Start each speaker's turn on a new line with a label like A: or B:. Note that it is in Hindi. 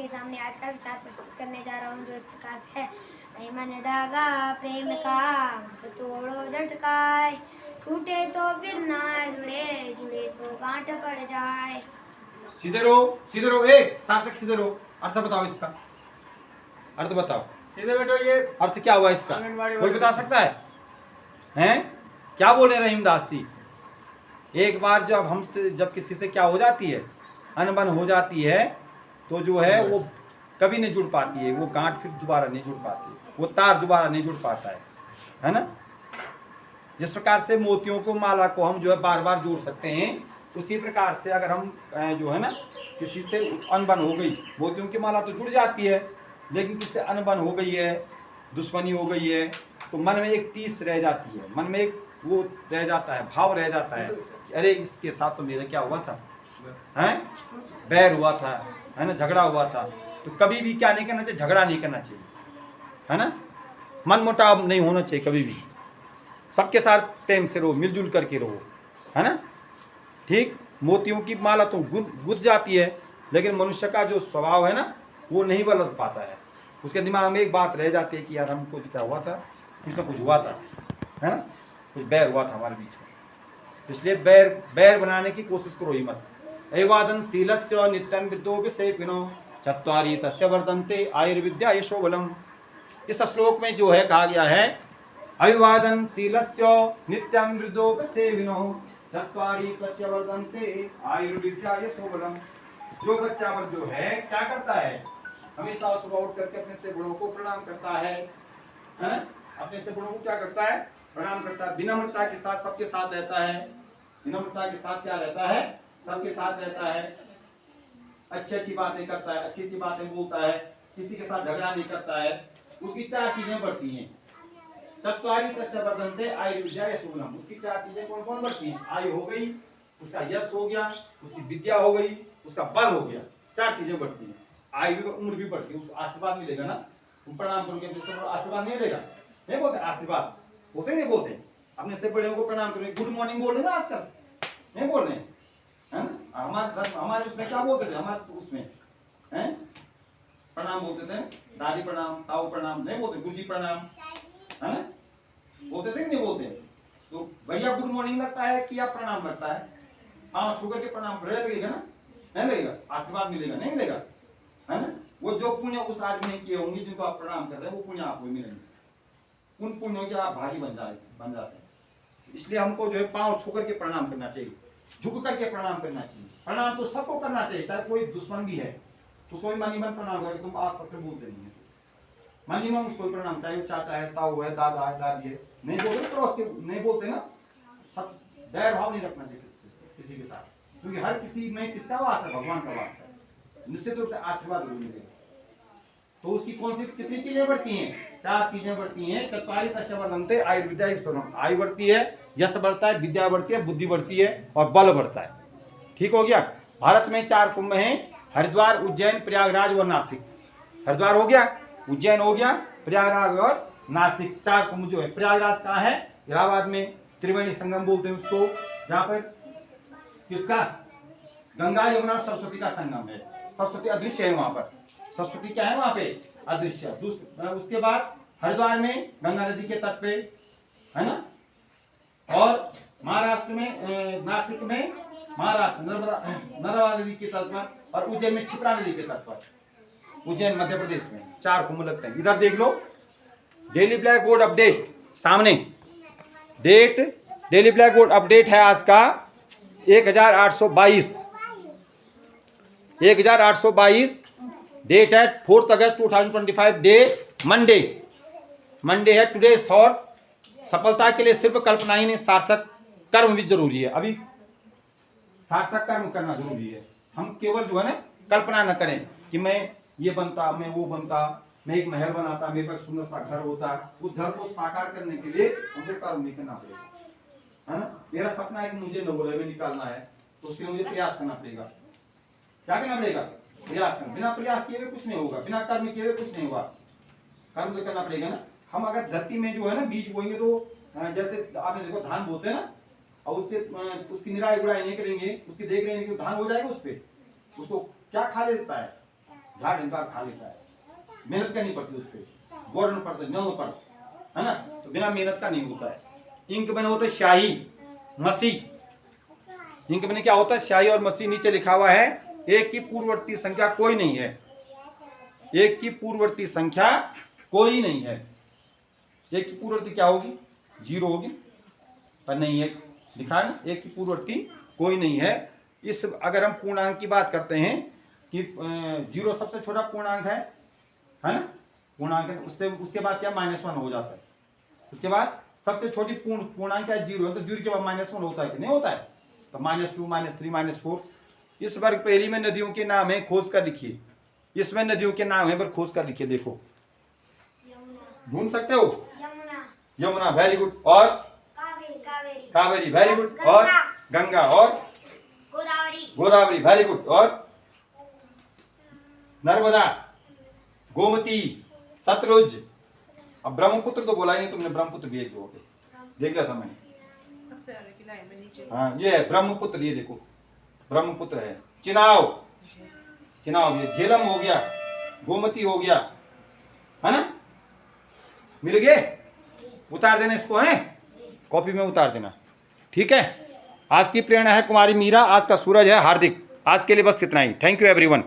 A: आपके सामने आज का विचार प्रस्तुत करने जा रहा हूँ, जो इस प्रकार से है। नहीं मन धागा प्रेम का तो तोड़ो झटकाए, टूटे तो फिर ना जुड़े, जुड़े तो गांठ पड़ जाए।
B: सीधे रहो, एक सार्थक सीधे रहो। अर्थ बताओ इसका, अर्थ बताओ।
C: सीधे बैठो। ये
B: अर्थ क्या हुआ इसका, कोई बता सकता है? हैं क्या बोले रहीमदास जी? एक बार जब किसी से क्या हो जाती है, अनबन हो जाती है, तो जो है वो कभी नहीं जुड़ पाती है, वो गांठ फिर दोबारा नहीं जुड़ पाती, वो तार दोबारा नहीं जुड़ पाता है ना। जिस प्रकार से मोतियों को माला को हम जो है बार बार जोड़ सकते हैं, उसी प्रकार से अगर हम जो है ना किसी से अनबन हो गई, मोतियों की माला तो जुड़ जाती है, लेकिन किसी से अनबन हो गई है, दुश्मनी हो गई है, तो मन में एक टीस रह जाती है, मन में एक वो रह जाता है, भाव रह जाता है कि अरे इसके साथ तो मेरा क्या हुआ था, हैं बैर हुआ था, है ना, झगड़ा हुआ था। तो कभी भी क्या नहीं करना चाहिए, झगड़ा नहीं करना चाहिए, है ना, मन मुटाव नहीं होना चाहिए कभी भी। सबके साथ प्रेम से रहो, मिलजुल करके रहो, है ना। ठीक, मोतियों की माला तो गुज जाती है, लेकिन मनुष्य का जो स्वभाव है ना वो नहीं बदल पाता है। उसके दिमाग में एक बात रह जाती है कि यार हमको क्या हुआ था, कुछ ना कुछ हुआ था, है ना, कुछ बैर हुआ था हमारे बीच में। इसलिए बैर बनाने की कोशिश करो ही मत। अभिवादन शीलस्य नित्यं विद्योपि सेविनो चत्वारि तस्य वर्धन्ते आयुर्विद्या यशो बलम। इस श्लोक में जो है कहा गया है, अभिवादन शीलस्य नित्यं विद्योपि सेविनो चत्वारि तस्य वर्धन्ते आयुर्विद्या यशो बलम। जो बच्चा पर जो है क्या करता है, हमेशा सुबह उठ करके अपने से बड़ों को प्रणाम करता है, अपने से बड़ों को क्या करता है, प्रणाम करता है, विनम्रता के साथ सबके साथ रहता है, विनम्रता के साथ क्या रहता है, सबके साथ रहता है, अच्छी अच्छी बातें करता है, अच्छी अच्छी बातें बोलता है, किसी के साथ झगड़ा नहीं करता है। उसकी चार चीजें बढ़ती हैं, चत्वारि तस्य वर्धन्ते आयुर्विद्या यशो बलम। उसकी चार चीजें कौन कौन बढ़ती हैं? आयु हो गई, उसका यश हो गया, उसकी विद्या हो गई, उसका बल हो गया, चार चीजें बढ़ती हैं। आयु उम्र भी बढ़ती है, उसको आशीर्वाद मिलेगा ना। तुम प्रणाम करोगे तो आशीर्वाद नहीं मिलेगा, नहीं बोलते आशीर्वाद, बोलते नहीं बोलते, अपने से बड़े को प्रणाम करोगे, गुड मॉर्निंग बोल रहे ना आजकल, नहीं बोल रहे हैं, है ना। हमारे उसमें क्या बोलते थे, हमारे उसमें हैं प्रणाम बोलते थे, दादी प्रणाम, ताऊ प्रणाम, नहीं बोलते, गुरुजी प्रणाम, है ना, बोलते थे कि नहीं बोलते। तो भैया गुड मॉर्निंग लगता है कि आप प्रणाम लगता है? हाँ, शुगर के प्रणाम लगेगा ना, नहीं लगेगा, आशीर्वाद मिलेगा, नहीं मिलेगा, है ना। वो जो पुण्य उस आदमी ने किए होंगे जिनको आप प्रणाम कर रहे हैं, वो पुण्य आपको मिलेंगे, उन पुण्यों के आप भागी बन जाते हैं। इसलिए हमको जो है पांव छू करके प्रणाम करना चाहिए, झुक करके प्रणाम करना चाहिए। प्रणाम तो सबको करना चाहिए, चाहे कोई दुश्मन भी है उसको भी मन प्रणाम करें। तुम आप सबसे बोलते नहीं है, मन उसको प्रणाम, चाहे वो चाचा है, ताऊ है, दादा है, दादी है, नहीं बोलते क्रॉस के नहीं बोलते ना। सब बैर भाव नहीं रखना चाहिए किसी के साथ, क्योंकि हर किसी में किसका वास है, भगवान का वास है, निश्चित रूप से आशीर्वाद जरूर मिलेगा। तो उसकी कौन सी कितनी चीजें बढ़ती हैं? चार चीजें बढ़ती हैं। चत्वारि तस्य वर्धन्ते आयुर्विद्या यशो बलम। आयु बढ़ती है, यश बढ़ता है, विद्या बढ़ती है, बुद्धि बढ़ती है और बल बढ़ता है। ठीक हो गया। भारत में 4 कुंभ हैं, हरिद्वार, उज्जैन, प्रयागराज और नासिक। हरिद्वार हो गया, उज्जैन हो गया, प्रयागराज और नासिक, 4 कुंभ जो है। प्रयागराज कहाँ है? इलाहाबाद में, त्रिवेणी संगम बोलते हैं उसको, जहाँ पर किसका, गंगा यमुना सरस्वती का संगम है। सरस्वती अदृश्य है वहां पर, सरस्वती क्या है वहां पे, अदृश्य। उसके बाद हरिद्वार में गंगा नदी के तट पे, है ना, और महाराष्ट्र में नासिक में महाराष्ट्र नर्मदा नदी के तट पर, और उज्जैन में क्षिप्रा नदी के तट पर, उज्जैन मध्य प्रदेश में 4 कुंभ लगते हैं। इधर देख लो, डेली ब्लैक बोर्ड अपडेट सामने, date daily black board update है आज का 1822 डेट है 4 अगस्त 2025, डे मंडे है। टुडेज थॉट, सफलता के लिए सिर्फ कल्पना ही नहीं, सार्थक कर्म भी जरूरी है। अभी सार्थक कर्म करना जरूरी है। हम केवल जो है ना कल्पना न करें कि मैं ये बनता, मैं वो बनता, मैं एक महल बनाता, मेरे पास सुंदर सा घर होता। उस घर को साकार करने के लिए हमको कर्म नहीं करना पड़ेगा, है ना। मेरा सपना है कि मुझे नवोदय में निकालना है, तो उसके लिए मुझे प्रयास करना पड़ेगा। क्या करना पड़ेगा? प्रयास करना। बिना प्रयास किए हुए कुछ नहीं होगा, बिना कर्म किए हुए कुछ नहीं होगा, कर्म तो करना पड़ेगा ना। हम अगर धरती में जो है ना बीज बोएंगे, तो जैसे आपने देखो धान बोते हैं ना, और उसकी निराई गुड़ाई नहीं करेंगे, उसकी देख रहे हैं कि धान हो जाएगा, उस पर उसको क्या खा लेता है, झाड़ इनका खा लेता है, मेहनत करनी पड़ती है उस पर, गोरना पड़ता है, न्योना पड़ता है ना, तो बिना मेहनत का नहीं होता है। इंक मैंने होता है स्याही, मसी। इंक मैंने क्या होता है, स्याही और मसी। नीचे लिखा हुआ है एक की पूर्ववर्ती संख्या कोई नहीं है, एक की पूर्ववर्ती संख्या कोई नहीं है। एक की पूर्ववर्ती क्या होगी, 0 होगी, पर नहीं है, लिखा है ना, एक की पूर्ववर्ती कोई नहीं है। इस अगर हम पूर्णांक की बात करते हैं कि 0 सबसे छोटा पूर्णांक है ना, पूर्णांक है, उससे उसके बाद क्या -1 हो जाता है। उसके बाद सबसे छोटी पूर्णांक क्या है, 0 है, तो 0 के बाद -1 होता है कि नहीं होता है, तो -2 -3 -4। इस वर्ग पहली में नदियों के नाम है, खोज कर लिखिए। इसमें नदियों के नाम है, पर खोज कर लिखिए। देखो ढूंढ सकते हो, यमुना वेरी गुड, और कावेरी वेरी गुड, और गंगा, और गोदावरी वेरी गुड, और नर्मदा, गोमती, सतलुज। अब ब्रह्मपुत्र तो बोला ही नहीं तुमने, ब्रह्मपुत्र भी एक जो होते देख लिया था मैंने।
C: सबसे आगे की लाइन में नीचे।
B: हाँ ये है ब्रह्मपुत्र, ये देखो ब्रह्मपुत्र है। चिनाव, चिनाव ये झेलम हो गया, गोमती हो गया, है ना, मिल गए। उतार देना इसको, है कॉपी में उतार देना, ठीक है। आज की प्रेरणा है कुमारी मीरा, आज का सूरज है हार्दिक। आज के लिए बस इतना ही। Thank you everyone.